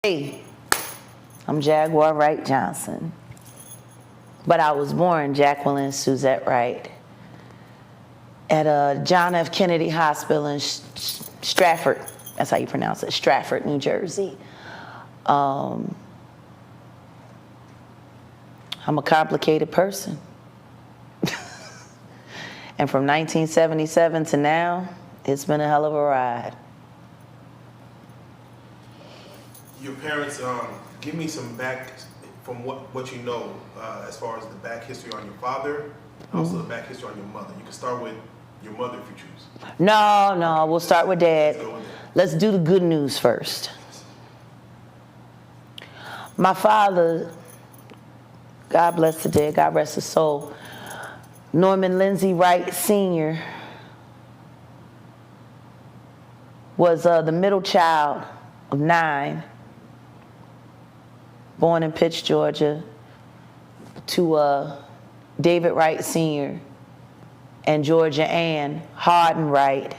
Hey, I'm Jaguar Wright Johnson, but I was born Jacqueline Suzette Wright at John F. Kennedy Hospital in Stratford. That's how you pronounce it, Stratford, New Jersey. I'm a complicated person. And from 1977 to now, it's been a hell of a ride. Your parents, give me some back from what you know as far as the back history on your father, also the back history on your mother. You can start with your mother if you choose. No, we'll start with Dad. Let's go with that. Let's do the good news first. My father, God bless the dead, God rest his soul, Norman Lindsay Wright Sr. was the middle child of 9, born in Pitch, Georgia, to David Wright Sr. and Georgia Ann Hardin Wright,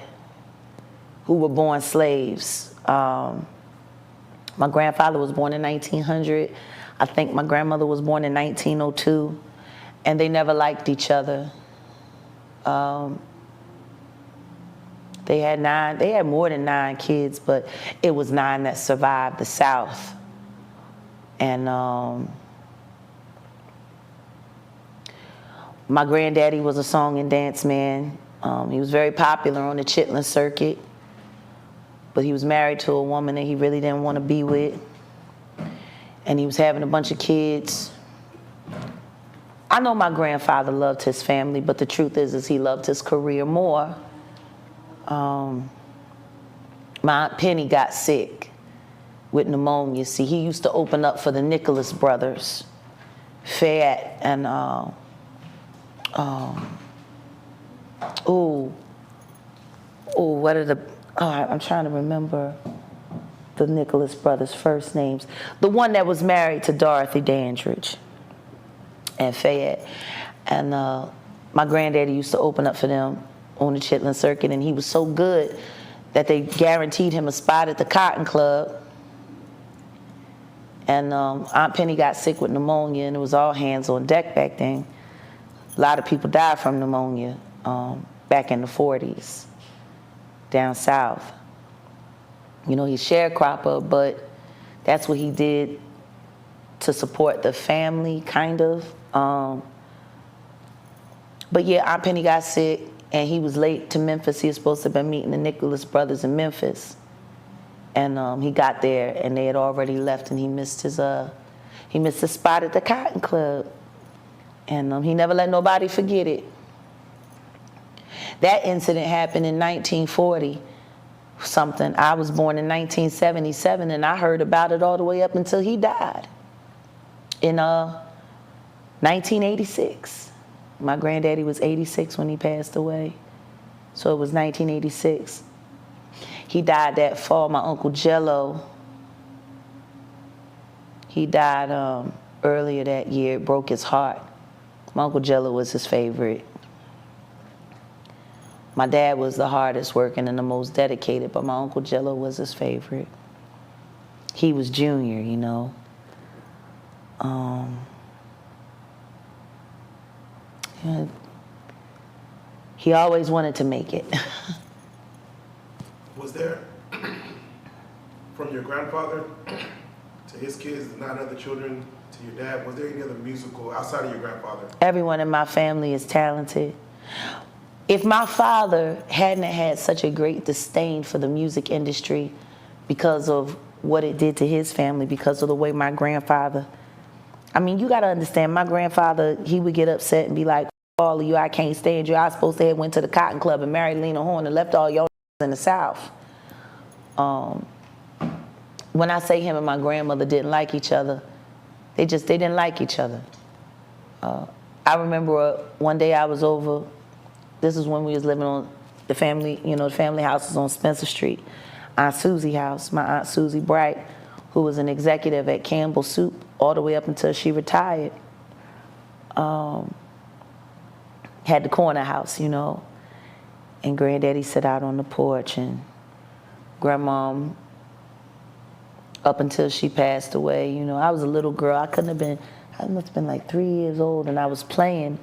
who were born slaves. My grandfather was born in 1900. I think my grandmother was born in 1902, and they never liked each other. They had more than 9 kids, but it was 9 that survived the South. And my granddaddy was a song and dance man. He was very popular on the Chitlin circuit, but he was married to a woman that he really didn't want to be with. And he was having a bunch of kids. I know my grandfather loved his family, but the truth is he loved his career more. My Aunt Penny got sick with pneumonia. See, he used to open up for the Nicholas brothers, Fayette and I'm trying to remember the Nicholas brothers' first names. The one that was married to Dorothy Dandridge and Fayette. And my granddaddy used to open up for them on the Chitlin circuit, and he was so good that they guaranteed him a spot at the Cotton Club. And Aunt Penny got sick with pneumonia, and it was all hands on deck back then. A lot of people died from pneumonia back in the 40s down south. You know, he's sharecropper, but that's what he did to support the family, kind of. But yeah, Aunt Penny got sick, and he was late to Memphis. He was supposed to have been meeting the Nicholas brothers in Memphis. And he got there, and they had already left, and he missed his spot at the Cotton Club. And he never let nobody forget it. That incident happened in 1940 something. I was born in 1977, and I heard about it all the way up until he died in 1986. My granddaddy was 86 when he passed away, so it was 1986. He died that fall. My Uncle Jello, he died earlier that year. It broke his heart. My Uncle Jello was his favorite. My dad was the hardest working and the most dedicated, but my Uncle Jello was his favorite. He was junior, you know. Yeah. He always wanted to make it. Was there, from your grandfather to his kids, the 9 other children, to your dad, was there any other musical outside of your grandfather? Everyone in my family is talented. If my father hadn't had such a great disdain for the music industry because of what it did to his family, because of the way my grandfather, I mean, you got to understand, my grandfather, he would get upset and be like, all of you, I can't stand you. I was supposed to have went to the Cotton Club and married Lena Horne and left all y'all in the South. When I say him and my grandmother didn't like each other, they didn't like each other. I remember one day I was over, this is when we was living on the family, the family house was on Spencer Street. Aunt Susie house, my Aunt Susie Bright, who was an executive at Campbell Soup all the way up until she retired, had the corner house, and Granddaddy sat out on the porch, and Grandmom up until she passed away. You know, I was a little girl. I must have been like 3 years old, and I was playing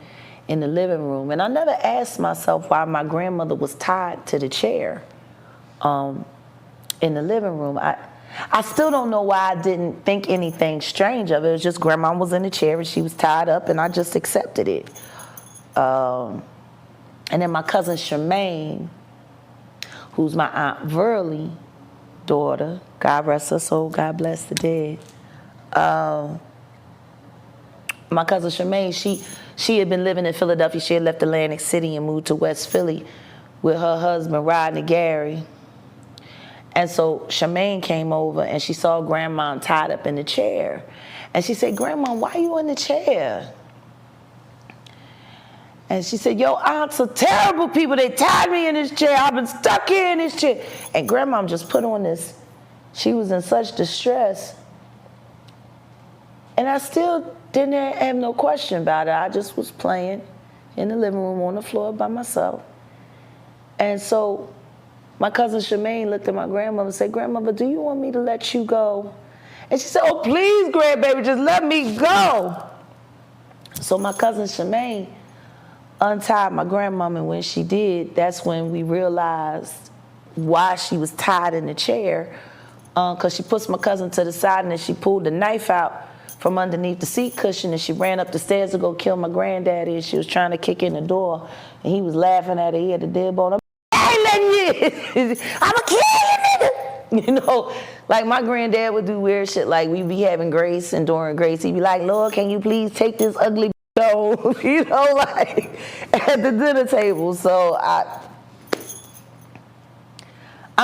in the living room. And I never asked myself why my grandmother was tied to the chair in the living room. I still don't know why I didn't think anything strange of it. It was just grandma was in the chair and she was tied up, and I just accepted it. And then my cousin Charmaine, who's my Aunt Verlie's daughter, God rest her soul, God bless the dead. My cousin Charmaine, she had been living in Philadelphia. She had left Atlantic City and moved to West Philly with her husband, Rodney Gary. And so Charmaine came over and she saw Grandma tied up in the chair. And she said, Grandma, why are you in the chair? And she said, yo, aunts are terrible people. They tied me in this chair. I've been stuck here in this chair. And Grandma just put on this. She was in such distress. And I still didn't have no question about it. I just was playing in the living room on the floor by myself. And so my cousin Charmaine looked at my grandmother and said, Grandmother, do you want me to let you go? And she said, oh, please, grandbaby, just let me go. So my cousin Charmaine untied my grandmama, and when she did, that's when we realized why she was tied in the chair, because she pushed my cousin to the side and then she pulled the knife out from underneath the seat cushion, and she ran up the stairs to go kill my granddaddy, and she was trying to kick in the door, and he was laughing at her. He had the dead bone. I'm gonna kill you, nigga. You know, like my granddad would do weird shit. Like we'd be having grace, and during grace, he'd be like, Lord, can you please take this ugly home? You know, like at the dinner table. So I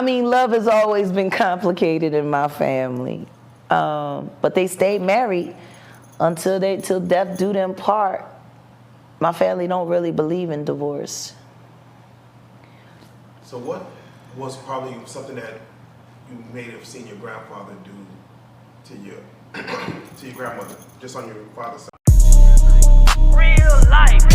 mean, love has always been complicated in my family. But they stayed married till death do them part. My family don't really believe in divorce. So what was probably something that you may have seen your grandfather do to your grandmother, just on your father's side? Real life.